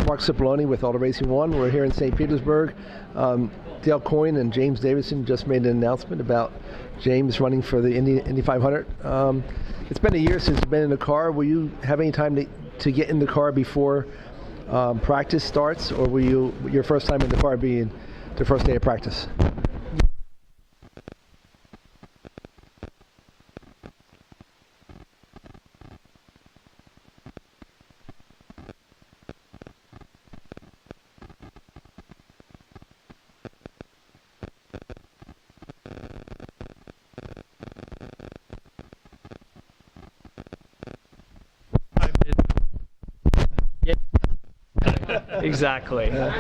Mark Cipollone with Auto Racing One. We're here in St. Petersburg. Dale Coyne and James Davison just made an announcement about James running for the Indy 500. It's been a year since you've been in the car. Will you have any time to get in the car before practice starts, or will your first time in the car being the first day of practice? Exactly. Yeah.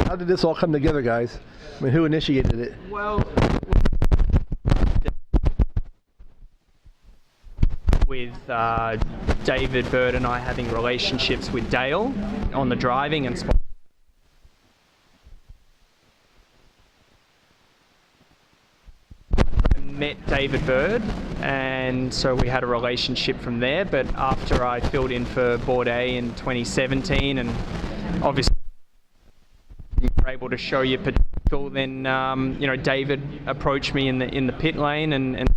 How did this all come together, guys? I mean, who initiated it? Well, with David, Byrd and I having relationships with Dale on the driving and met David Byrd, and so we had a relationship from there. But after I filled in for Byrd in 2017, and obviously you were able to show your potential, then David approached me in the pit lane and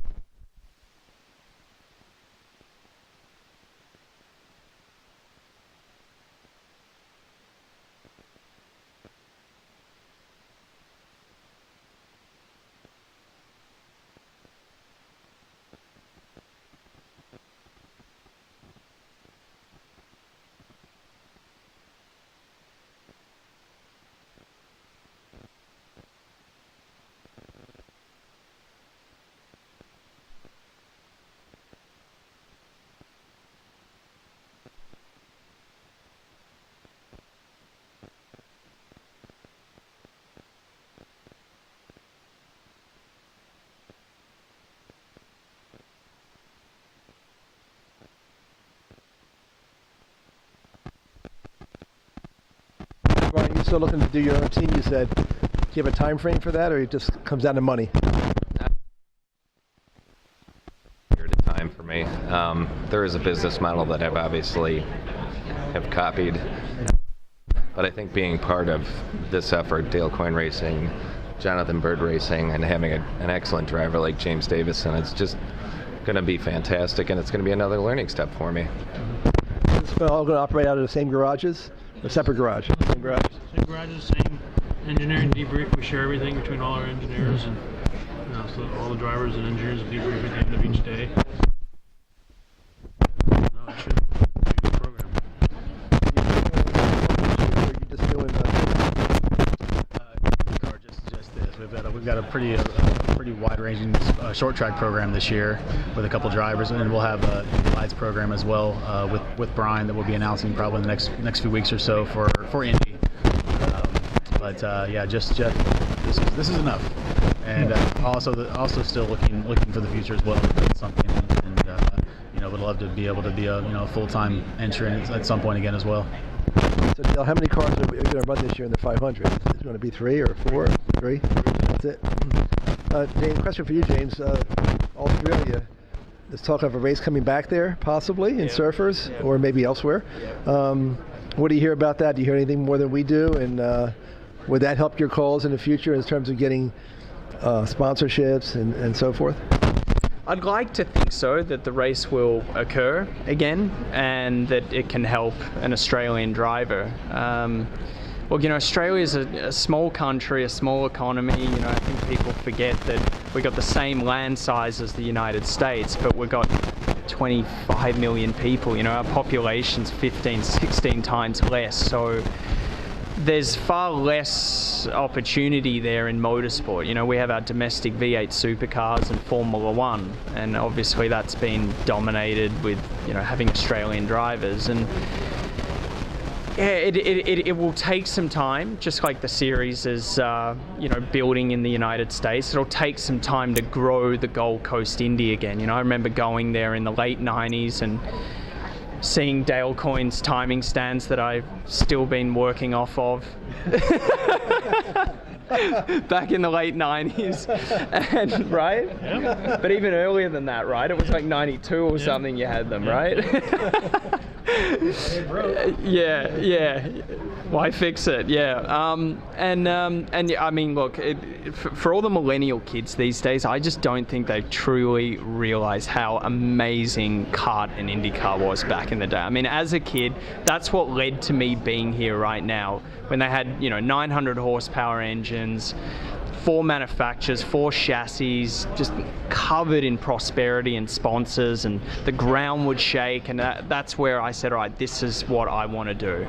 Brian, you still looking to do your own team? You said, do you have a time frame for that, or it just comes down to money? Time for me. There is a business model that I've obviously have copied, but I think being part of this effort, Dale Coyne Racing, Jonathan Byrd Racing, and having an excellent driver like James Davison, it's just going to be fantastic, and it's going to be another learning step for me. It's all going to operate out of the same garages? A separate garage? Same garage? Same garages, same engineering debrief. We share everything between all our engineers, and so all the drivers and engineers debrief at the end of each day. No, it should be a good program. Are you just doing car just this? We've got a pretty wide-ranging short track program this year with a couple drivers, and then we'll have a lights program as well with Brian that we'll be announcing probably in the next few weeks or so for Indy. This is enough, and also still looking for the future as well. That's something, and would love to be able to be a full-time entrant at some point again as well. So Dale, how many cars are we going to run this year in the 500? Is it going to be 3 or 4? 3? That's it. James, question for you, James. Australia, there's talk of a race coming back there, possibly, in surfers, or maybe elsewhere. What do you hear about that? Do you hear anything more than we do? And would that help your calls in the future in terms of getting sponsorships and so forth? I'd like to think so, that the race will occur again and that it can help an Australian driver. Australia is a small country, a small economy. I think people forget that we've got the same land size as the United States, but we've got 25 million people. Our population's 15, 16 times less. So there's far less opportunity there in motorsport. We have our domestic V8 supercars and Formula One, and obviously that's been dominated with having Australian drivers. And it will take some time, just like the series is building in the United States. It'll take some time to grow the Gold Coast Indy again. I remember going there in the late 90s and seeing Dale Coyne's timing stands that I've still been working off of back in the late 90s, and right? Yeah. But even earlier than that, right? It was like 92 or something you had them, right? Yeah. Why fix it? Yeah. And yeah, I mean, look, for all the millennial kids these days, I just don't think they truly realize how amazing kart and IndyCar was back in the day. I mean, as a kid, that's what led to me being here right now, when they had, 900 horsepower engines, 4 manufacturers, 4 chassis, just covered in prosperity and sponsors, and the ground would shake, and that's where I said, all right, this is what I want to do.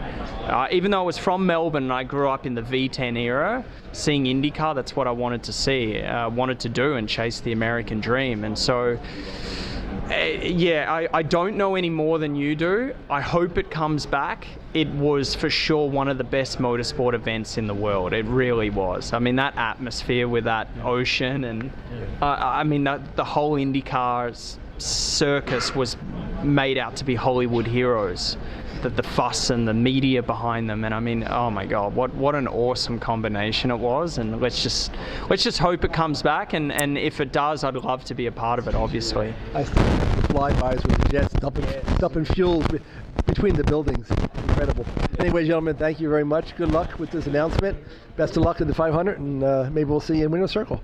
Even though I was from Melbourne and I grew up in the V10 era, seeing IndyCar, that's what I wanted to see, wanted to do and chase the American dream. And so, I don't know any more than you do. I hope it comes back. It was for sure one of the best motorsport events in the world. It really was. I mean, that atmosphere with that ocean, and I mean, the whole IndyCar circus was made out to be Hollywood heroes. The fuss and the media behind them, and I mean, oh my God, what an awesome combination it was. And let's just hope it comes back, and if it does, I'd love to be a part of it, obviously. I still the flybys with the jets dumping fuel between the buildings. Incredible. Anyway, gentlemen, thank you very much. Good luck with this announcement. Best of luck in the 500, and maybe we'll see you in Winner's Circle.